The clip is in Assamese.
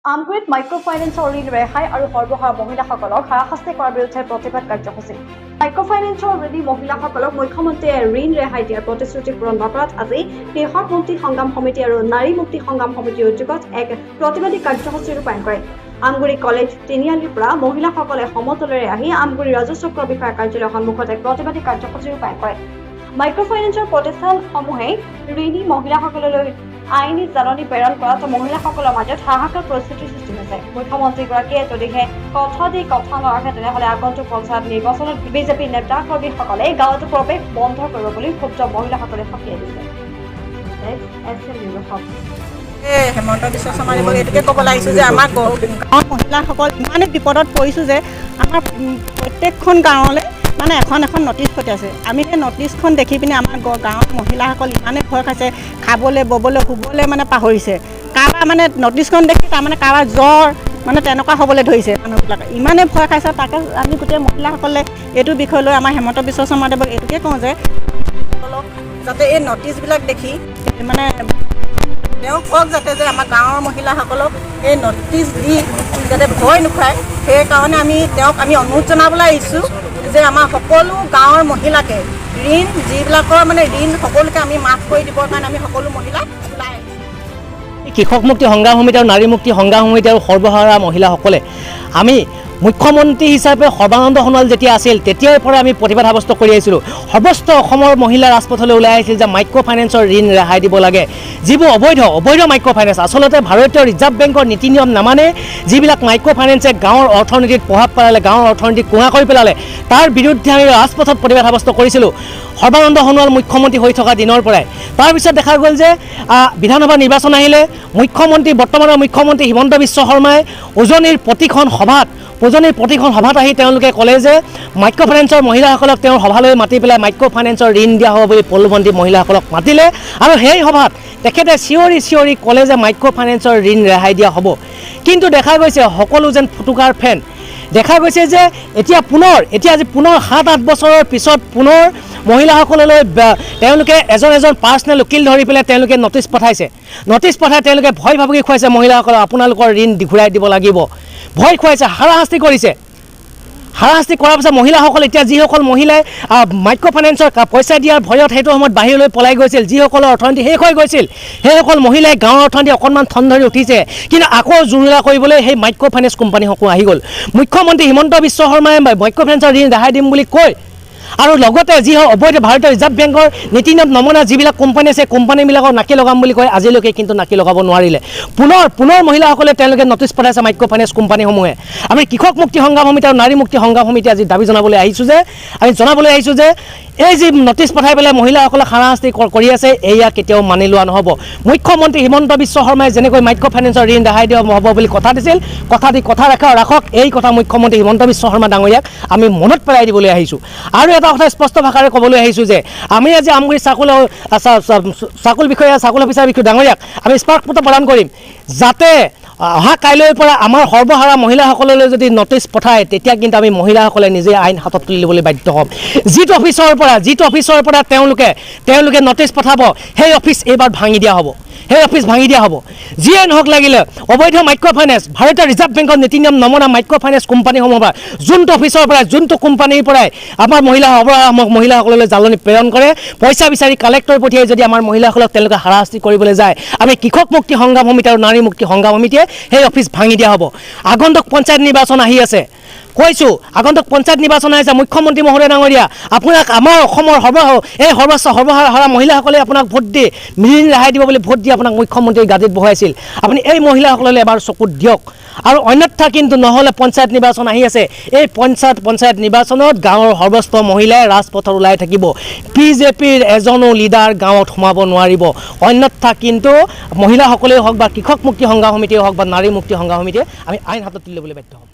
আমগুৰিত মাইক্ৰ'ফাইনেন্সৰ ঋণ ৰেহাই আৰু সৰ্বহাৰা মহিলাসকলক হাৰাশাস্তি কৰাৰ বিৰুদ্ধে প্ৰতিবাদ কাৰ্যসূচী। মাইক্ৰ'ফাইনেন্সৰ ঋণী মহিলাসকলক মুখ্যমন্ত্ৰীয়ে ঋণ ৰেহাই দিয়াৰ প্ৰতিশ্ৰুতি পূৰণ নকৰাত আজি কৃষক মুক্তি সংগ্ৰাম সমিতি আৰু নাৰী মুক্তি সংগ্ৰাম সমিতিৰ উদ্যোগত এক প্ৰতিবাদী কাৰ্যসূচী ৰূপায়ণ কৰে। আমগুৰি কলেজ তিনিআলিৰ পৰা মহিলাসকলে সমতলেৰে আহি আমগুৰি ৰাজহ চক্ৰ বিষয়া কাৰ্যালয়ৰ সন্মুখত এক প্ৰতিবাদী কাৰ্যসূচী ৰূপায়ণ কৰে। মাইক্ৰ'ফাইনেন্সৰ প্ৰতিষ্ঠানসমূহে ঋণী মহিলাসকললৈ আইনী জাননী প্ৰেৰণ কৰাত মহিলাসকলৰ মাজত হাহাকাৰ পৰিস্থিতিৰ সৃষ্টি হৈছে। মুখ্যমন্ত্ৰীগৰাকীয়ে যদিহে কথা দি কথা নৰাখে তেনেহ'লে আগন্তুক পঞ্চায়ত নিৰ্বাচনত বিজেপি নেতা কৰ্মীসকলে গাঁৱত প্ৰৱেশ বন্ধ কৰিব বুলি ক্ষুব্ধ মহিলাসকলে সকীয়াই দিছে। হেমন্ত বিশ্ব শৰ্মাক এইটোকে ক'ব লাগিছোঁ যে আমাৰ গাঁৱৰ মহিলাসকল ইমানেই বিপদত পৰিছোঁ যে আমাৰ প্ৰত্যেকখন গাঁৱলৈ মানে এখন ন'টিছ পঠিয়াইছে। আমি সেই ন'টিছখন দেখি পিনে আমাৰ গাঁৱৰ মহিলাসকল ইমানেই ভয় খাইছে, খাবলৈ ববলৈ শুবলৈ মানে পাহৰিছে। কাৰোবাৰ মানে ন'টিছখন দেখি তাৰমানে কাৰোবাৰ জ্বৰ মানে তেনেকুৱা হ'বলৈ ধৰিছে মানুহবিলাকে, ইমানেই ভয় খাইছে। তাকে আমি গোটেই মহিলাসকলে এইটো বিষয় লৈ আমাৰ হেমন্ত বিশ্ব শৰ্মাদেৱক এইটোকে কওঁ যে যাতে এই ন'টিছবিলাক দেখি মানে তেওঁ কওক যাতে যে আমাৰ গাঁৱৰ মহিলাসকলক এই ন'টিছ দি যাতে ভয় নোখুৱায়, সেইকাৰণে তেওঁক আমি অনুৰোধ জনাবলৈ আহিছোঁ যে আমাৰ সকলো গাঁৱৰ মহিলাকে ঋণ যিবিলাকৰ মানে ঋণ সকলোকে আমি মাফ কৰি দিবৰ কাৰণে আমি সকলো মহিলা ওলাই আহিছোঁ। কৃষক মুক্তি সংগ্ৰাম সমিতি আৰু নাৰী মুক্তি সংগ্ৰাম সমিতি আৰু সৰ্বহাৰা মহিলাসকলে আমি মুখ্যমন্ত্ৰী হিচাপে সৰ্বানন্দ সোণোৱাল যেতিয়া আছিল তেতিয়াৰ পৰা আমি প্ৰতিবাদ সাব্যস্ত কৰি আহিছিলোঁ। সৰ্বস্ত অসমৰ মহিলা ৰাজপথলৈ ওলাই আহিছিল যে মাইক্ৰ' ফাইনেন্সৰ ঋণ ৰেহাই দিব লাগে। যিবোৰ অবৈধ মাইক্ৰ' ফাইনেন্স, আচলতে ভাৰতীয় ৰিজাৰ্ভ বেংকৰ নীতি নিয়ম নামানে যিবিলাক মাইক্ৰ' ফাইনেন্সে গাঁৱৰ অৰ্থনীতিত প্ৰভাৱ পেলালে, গাঁৱৰ অৰ্থনীতিক কোঙা কৰি পেলালে, তাৰ বিৰুদ্ধে আমি ৰাজপথত প্ৰতিবাদ সাব্যস্ত কৰিছিলোঁ সৰ্বানন্দ সোণোৱাল মুখ্যমন্ত্ৰী হৈ থকা দিনৰ পৰাই। তাৰপিছত দেখা গ'ল যে বিধানসভা নিৰ্বাচন আহিলে বৰ্তমানৰ মুখ্যমন্ত্ৰী হিমন্ত বিশ্ব শৰ্মাই উজনিৰ প্ৰতিখন সভাত আহি তেওঁলোকে ক'লে যে মাইক্ৰ' ফাইনেন্সৰ মহিলাসকলক তেওঁৰ সভালৈ মাতি পেলাই মাইক্ৰ' ফাইনেন্সৰ ঋণ দিয়া হ'ব বুলি প্ৰলোভন মহিলাসকলক মাতিলে আৰু সেই সভাত তেখেতে চিঞৰি ক'লে যে মাইক্ৰ' ফাইনেন্সৰ ঋণ ৰেহাই দিয়া হ'ব। কিন্তু দেখা গৈছে সকলো যেন ফুটুকাৰ ফেন। দেখা গৈছে যে এতিয়া আজি পুনৰ 7-8 বছৰৰ পিছত পুনৰ মহিলাসকললৈ তেওঁলোকে এজন পাৰ্চনেল উকিল ধৰি পেলাই তেওঁলোকে ন'টিছ পঠাই তেওঁলোকে ভয় ভাবুকি খুৱাইছে মহিলাসকলক, আপোনালোকৰ ঋণ ঘূৰাই দিব লাগিব, ভয় খুৱাইছে, হাৰাশাস্তি কৰিছে। হাৰাশাস্তি কৰাৰ পিছত মহিলাসকল এতিয়া যিসকল মহিলাই মাইক্ৰ' ফাইনেন্সৰ পইচা দিয়াৰ ভয়ত সেইটো সময়ত বাহিৰলৈ পলাই গৈছিল, যিসকলৰ অৰ্থনীতি শেষ হৈ গৈছিল, সেইসকল মহিলাই গাঁৱৰ অৰ্থনীতি অকণমান ঠন ধৰি উঠিছে। কিন্তু আকৌ জুৰুলা কৰিবলৈ সেই মাইক্ৰ' ফাইনেন্স কোম্পানীসকল আহি গ'ল। মুখ্যমন্ত্ৰী হিমন্ত বিশ্ব শৰ্মাই মাইক্ৰ' ফাইনেন্সৰ ঋণ ৰেহাই দিম বুলি কয় আৰু লগতে যি অবৈধ ভাৰতীয় ৰিজাৰ্ভ বেংকৰ নীতি নিয়ম নমনা যিবিলাক কোম্পানী আছে কোম্পানীবিলাকক নাকি লগাম বুলি কয়, আজিলৈকে কিন্তু নাকি লগাব নোৱাৰিলে। পুনৰ মহিলাসকলে তেওঁলোকে ন'টিছ পঠাইছে মাইক্ৰ' ফাইনেন্স কোম্পানীসমূহে। আমি কৃষক মুক্তি সংগ্ৰাম সমিতি আৰু নাৰী মুক্তি সংগ্ৰাম সমিতি আজি দাবী জনাবলৈ আহিছোঁ যে এই যি ন'টিছ পঠাই পেলাই মহিলাসকলক হাৰাশাস্তি কৰি আছে, এয়া কেতিয়াও মানি লোৱা নহ'ব। মুখ্যমন্ত্ৰী হিমন্ত বিশ্ব শৰ্মাই যেনেকৈ মাইক্ৰ' ফাইনেন্সৰ ঋণ ৰেহাই দিয়া হ'ব বুলি কথা দিছিল, কথা ৰাখক। এই কথা মুখ্যমন্ত্ৰী হিমন্ত বিশ্ব শৰ্মা ডাঙৰীয়াক আমি মনত পেলাই দিবলৈ আহিছোঁ। আৰু এটা কথা স্পষ্ট ভাষাৰে ক'বলৈ আহিছোঁ যে আমি আজি আমগুৰি চাকুল অফিচাৰ বিষয়া ডাঙৰীয়াক আমি স্মাৰক পত্ৰ প্ৰদান কৰিম, যাতে অহা কাইলৈৰ পৰা আমাৰ সৰ্বহাৰা মহিলাসকললৈ যদি ন'টিছ পঠায় তেতিয়া কিন্তু আমি মহিলাসকলে নিজে আইন হাতত তুলি ল'বলৈ বাধ্য হ'ম। যিটো অফিচৰ পৰা তেওঁলোকে ন'টিছ পঠাব সেই অফিচ এইবাৰ ভাঙি দিয়া হ'ব। যিয়ে নহওক লাগিলে অবৈধ মাইক্ৰ' ফাইনেন্স, ভাৰতীয় ৰিজাৰ্ভ বেংকৰ নীতি নিয়ম নমনা মাইক্ৰ' ফাইনেন্স কোম্পানীসমূহৰ পৰা যোনটো অফিচৰ পৰা যোনটো কোম্পানীৰ পৰাই আমাৰ মহিলাসকললৈ জালনী প্ৰেৰণ কৰে, পইচা বিচাৰি কালেক্টৰ পঠিয়াই যদি আমাৰ মহিলাসকলক তেওঁলোকে হাৰাশাস্তি কৰিবলৈ যায়, আমি কৃষক মুক্তি সংগ্ৰাম সমিতি আৰু নাৰী মুক্তি সংগ্ৰাম সমিতিয়ে সেই অফিচ ভাঙি দিয়া হ'ব। আগন্তুক পঞ্চায়ত নিৰ্বাচন আহি আছে, কৈছোঁ আগন্তুক পঞ্চায়ত নিৰ্বাচন আহিছে। মুখ্যমন্ত্ৰী মহোদয় ডাঙৰীয়া, আপোনাক আমাৰ অসমৰ সৰ্বহাৰা মহিলাসকলে আপোনাক ভোট দি ঋণ ৰেহাই দিব বুলি ভোট দি আপোনাক মুখ্যমন্ত্ৰীৰ গাদীত বহাইছিল। আপুনি এই মহিলাসকললৈ এবাৰ চকুত দিয়ক। আৰু অন্যথা কিন্তু নহ'লে পঞ্চায়ত নিৰ্বাচন আহি আছে, এই পঞ্চায়ত নিৰ্বাচনত গাঁৱৰ সৰ্বস্ত মহিলাই ৰাজপথত ওলাই থাকিব। বিজেপিৰ এজনো লিডাৰ গাঁৱত সোমাব নোৱাৰিব। অন্যথা কিন্তু মহিলাসকলেই হওক বা কৃষক মুক্তি সংগ্ৰাম সমিতিয়ে হওক বা নাৰী মুক্তি সংগ্ৰাম সমিতিয়ে আমি আইন হাতত তুলি ল'বলৈ বাধ্য হ'ম।